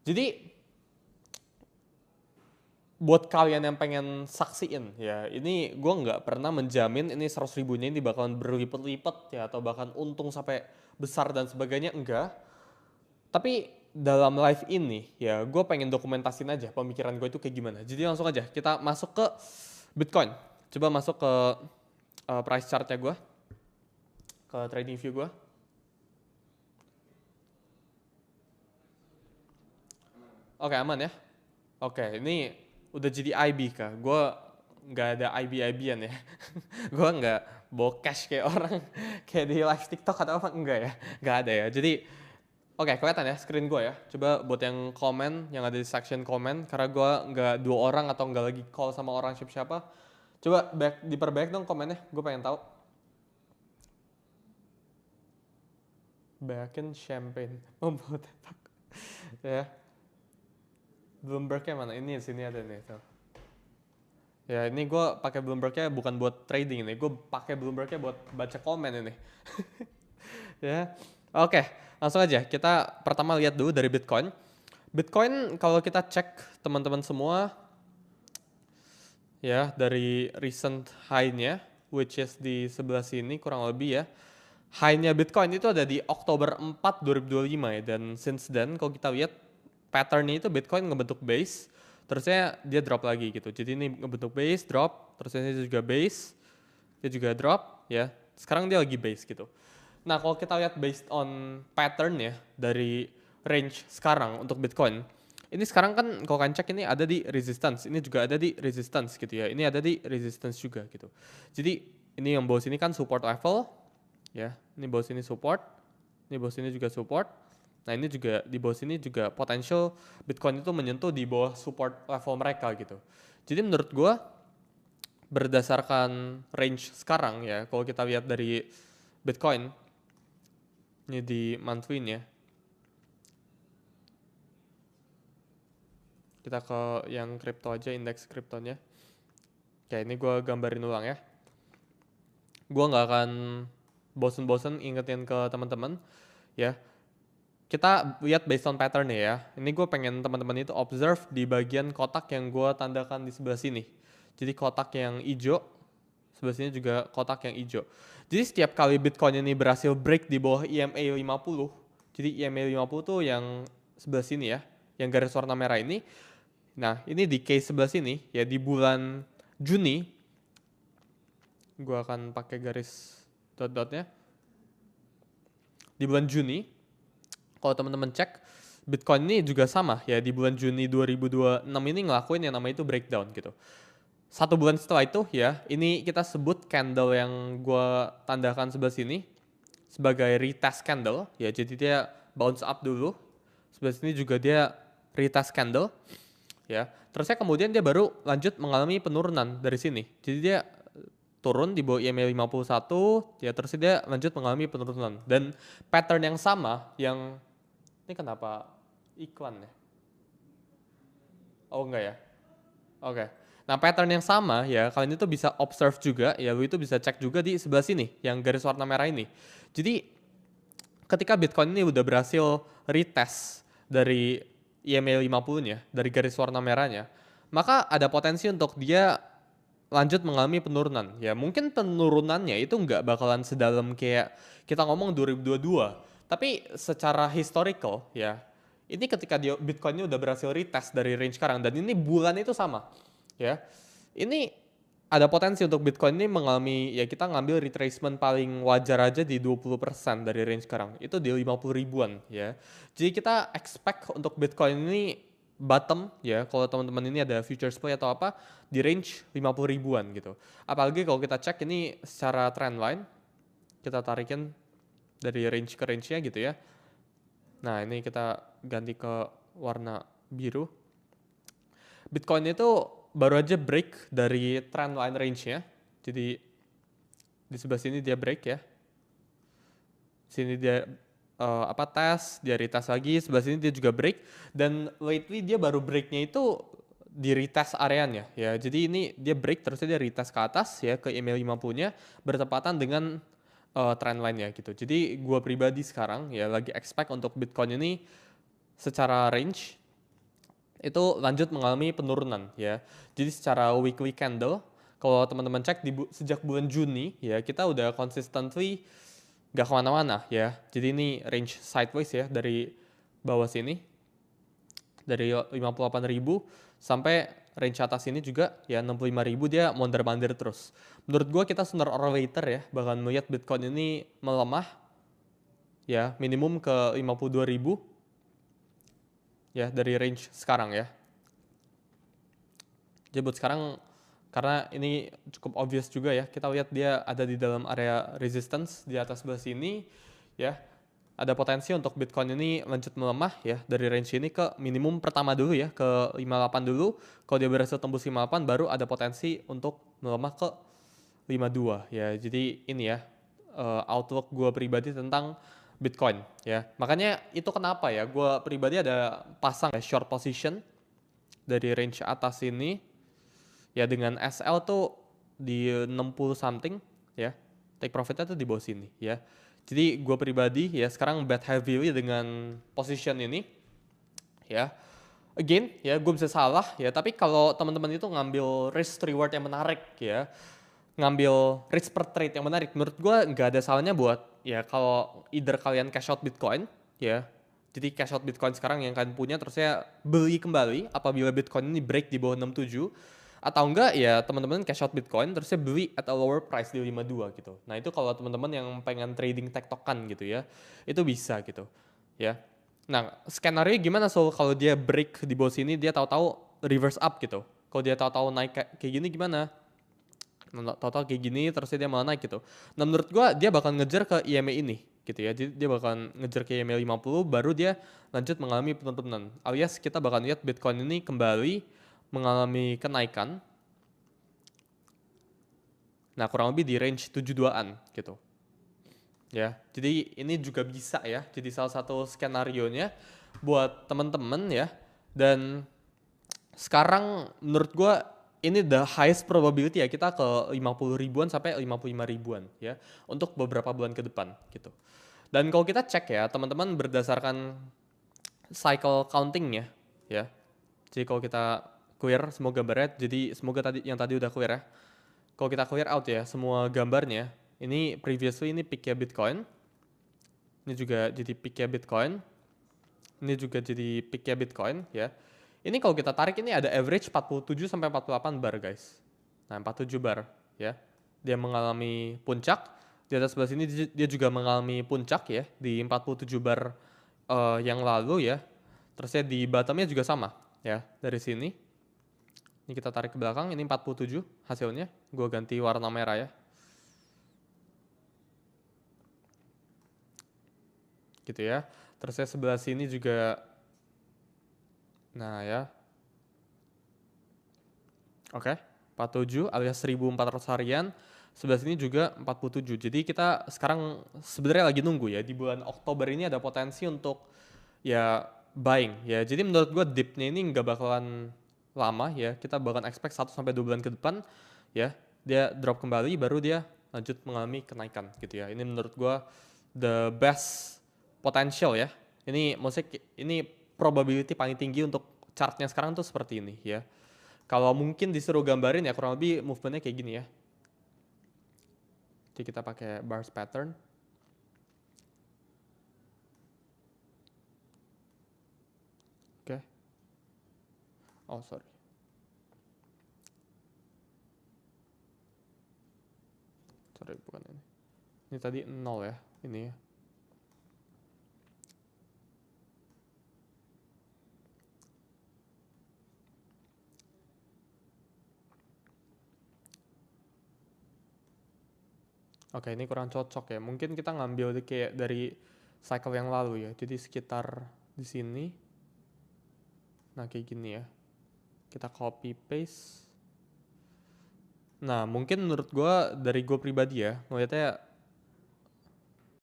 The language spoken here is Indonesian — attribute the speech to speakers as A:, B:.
A: Jadi buat kalian yang pengen saksiin ya, ini gue nggak pernah menjamin ini 100 ribunya ini bakalan berlipat-lipat ya atau bahkan untung sampai besar dan sebagainya, enggak. Tapi dalam live ini ya gue pengen dokumentasin aja pemikiran gue itu kayak gimana. Jadi langsung aja kita masuk ke Bitcoin. Coba masuk ke price chartnya gue, ke trading view gue. Oke, aman ya. Oke, ini udah jadi IB kah? Gue nggak ada IB-IB-an ya. Gue nggak bawa cash kayak orang kayak di live TikTok atau apa, enggak ya. Nggak ada ya. Jadi oke, kelihatan ya screen gue ya. Coba buat yang komen, yang ada di section komen, karena gue nggak dua orang atau nggak lagi call sama orang siapa-siapa. Coba diperbaik dong komennya, gue pengen tahu. Bakin champagne, membuat ya. Bloomberg-nya mana? Ini sini ada nih tuh. Ya ini gue pakai Bloomberg-nya bukan buat trading ini, gue pakai Bloomberg-nya buat baca komen ini. Ya, oke, langsung aja kita pertama lihat dulu dari Bitcoin. Bitcoin kalau kita cek teman-teman semua, ya dari recent high-nya, which is di sebelah sini kurang lebih ya. High-nya Bitcoin itu ada di Oktober 4, 2025 ya, dan since then kalau kita lihat pattern-nya itu Bitcoin ngebentuk base, terusnya dia drop lagi gitu. Jadi ini ngebentuk base, drop, terusnya dia juga base, dia juga drop, ya. Sekarang dia lagi base gitu. Nah kalau kita lihat based on pattern ya dari range sekarang untuk Bitcoin, ini sekarang kan kalau kalian cek ini ada di resistance, ini juga ada di resistance gitu ya, ini ada di resistance juga gitu. Jadi ini yang bawah sini kan support level, ya, ini bawah sini support, ini bawah sini juga support. Nah ini juga di bawah sini juga potential Bitcoin itu menyentuh di bawah support level mereka gitu. Jadi menurut gue berdasarkan range sekarang ya, kalau kita lihat dari Bitcoin ini di monthly-nya, kita ke yang kripto aja, indeks kriptonya. Oke, ini gue gambarin ulang ya. Gue nggak akan bosen-bosen ingetin ke teman-teman ya. Kita lihat based on pattern ya. Ini gue pengen teman-teman itu observe di bagian kotak yang gue tandakan di sebelah sini. Jadi kotak yang hijau, sebelah sini juga kotak yang hijau. Jadi setiap kali Bitcoin ini berhasil break di bawah EMA 50, jadi EMA 50 tuh yang sebelah sini ya, yang garis warna merah ini. Nah ini di case sebelah sini ya, di bulan Juni, gue akan pakai garis dot-dotnya. Di bulan Juni, kalau teman-teman cek, Bitcoin ini juga sama ya, di bulan Juni 2026 ini ngelakuin yang namanya itu breakdown gitu. 1 bulan setelah itu ya, ini kita sebut candle yang gue tandakan sebelah sini sebagai retest candle ya, jadi dia bounce up dulu. Sebelah sini juga dia retest candle ya. Terusnya kemudian dia baru lanjut mengalami penurunan dari sini. Jadi dia turun di bawah EMA 51 ya, terus dia lanjut mengalami penurunan dan pattern yang sama yang ini kenapa iklan ya? Oh enggak ya? Oke. Nah pattern yang sama ya kalian itu bisa observe juga ya, lu itu bisa cek juga di sebelah sini yang garis warna merah ini. Jadi ketika Bitcoin ini udah berhasil retest dari EMA 50-nya, dari garis warna merahnya, maka ada potensi untuk dia lanjut mengalami penurunan. Ya mungkin penurunannya itu nggak bakalan sedalam kayak kita ngomong 2022. Tapi secara historical ya, ini ketika dia Bitcoin-nya udah berhasil retest dari range sekarang, dan ini bulan itu sama ya. Ini ada potensi untuk Bitcoin ini mengalami, ya kita ngambil retracement paling wajar aja di 20% dari range sekarang. Itu di 50 ribuan ya. Jadi kita expect untuk Bitcoin ini bottom ya, kalau teman-teman ini ada futures play atau apa, di range 50 ribuan gitu. Apalagi kalau kita cek ini secara trend line, kita tarikin dari range ke range-nya gitu ya. Nah ini kita ganti ke warna biru. Bitcoin itu baru aja break dari trend line range-nya. Jadi di sebelah sini dia break ya. Sini dia tes, dia retest lagi, sebelah sini dia juga break, dan lately dia baru breaknya itu di retest areanya ya. Jadi ini dia break terusnya dia retest ke atas ya, ke EMA 50-nya bertepatan dengan trend line-nya gitu. Jadi gua pribadi sekarang ya lagi expect untuk Bitcoin ini secara range itu lanjut mengalami penurunan ya. Jadi secara weekly candle, kalau teman-teman cek sejak bulan Juni ya, kita udah consistently gak kemana-mana ya. Jadi ini range sideways ya, dari bawah sini, dari 58.000 sampai range atas ini juga ya 65.000, dia mondar-mandir terus. Menurut gue kita sooner or later ya bahkan melihat Bitcoin ini melemah ya, minimum ke 52.000 ya dari range sekarang ya. Jadi buat sekarang, karena ini cukup obvious juga ya, kita lihat dia ada di dalam area resistance di atas sebelah sini ya. Ada potensi untuk Bitcoin ini lanjut melemah ya dari range ini ke minimum pertama dulu ya, ke 58 dulu. Kalau dia berhasil tembus 58 baru ada potensi untuk melemah ke 52 ya. Jadi ini ya outlook gue pribadi tentang Bitcoin ya. Makanya itu kenapa ya gue pribadi ada pasang ya, short position dari range atas ini ya, dengan SL tuh di 60 something ya. Take profitnya tuh di bawah sini ya. Jadi gue pribadi ya sekarang bet heavily dengan position ini ya. Again ya, gue bisa salah ya, tapi kalau teman-teman itu ngambil risk reward yang menarik ya, ngambil risk per trade yang menarik, menurut gue nggak ada salahnya buat ya kalau either kalian cash out Bitcoin ya. Jadi cash out Bitcoin sekarang yang kalian punya, terus ya beli kembali apabila Bitcoin ini break di bawah 67, atau enggak ya teman-teman cash out Bitcoin terus ya beli at a lower price di 52 gitu. Nah itu kalau teman-teman yang pengen trading tektokan gitu ya, itu bisa gitu ya. Nah skenario gimana kalau dia break di bawah sini, dia tahu-tahu reverse up gitu. Kalau dia tahu-tahu naik kayak gini gimana? Tahu-tahu kayak gini terus dia malah naik gitu. Nah menurut gua dia bakal ngejar ke IMA ini gitu ya. Jadi dia bakal ngejar ke IMA 50 baru dia lanjut mengalami penurunan. Alias kita bakal lihat Bitcoin ini kembali mengalami kenaikan. Nah kurang lebih di range 72-an gitu. Ya, jadi ini juga bisa ya jadi salah satu skenario-nya buat teman-teman ya. Dan sekarang menurut gue ini the highest probability ya kita ke 50 ribuan sampai 55 ribuan ya untuk beberapa bulan ke depan gitu. Dan kalau kita cek ya teman-teman berdasarkan cycle counting ya. Jadi kalau kita clear semua gambarnya, jadi semoga tadi udah clear ya. Kalau kita clear out ya semua gambarnya, ini previously ini peak-nya Bitcoin. Ini juga jadi peak-nya Bitcoin. Ini juga jadi peak-nya Bitcoin ya. Ini kalau kita tarik ini ada average 47 sampai 48 bar guys. Nah 47 bar ya. Dia mengalami puncak. Di atas sebelah sini dia juga mengalami puncak ya di 47 bar yang lalu ya. Terusnya di bottomnya juga sama ya dari sini. Ini kita tarik ke belakang, ini 47 hasilnya. Gue ganti warna merah ya. Gitu ya. Terusnya sebelah sini juga. Nah ya. Oke. 47 alias 1400 harian. Sebelah sini juga 47. Jadi kita sekarang sebenarnya lagi nunggu ya. Di bulan Oktober ini ada potensi untuk ya buying ya. Jadi menurut gue dipnya ini nggak bakalan lama ya. Kita bakalan expect 1 sampai 2 bulan ke depan ya. Dia drop kembali baru dia lanjut mengalami kenaikan gitu ya. Ini menurut gue the best potential ya. Ini maksudnya ini probability paling tinggi untuk chartnya sekarang tuh seperti ini ya. Kalau mungkin disuruh gambarin ya kurang lebih movementnya kayak gini ya. Jadi kita pakai bars pattern. Oke. Oh sorry. Sorry bukan ini. Ini tadi 0 ya. Ini ya. Oke, ini kurang cocok ya. Mungkin kita ngambil kayak dari cycle yang lalu ya. Jadi sekitar di sini. Nah, kayak gini ya. Kita copy paste. Nah, mungkin menurut gue dari gue pribadi ya, ngeliatnya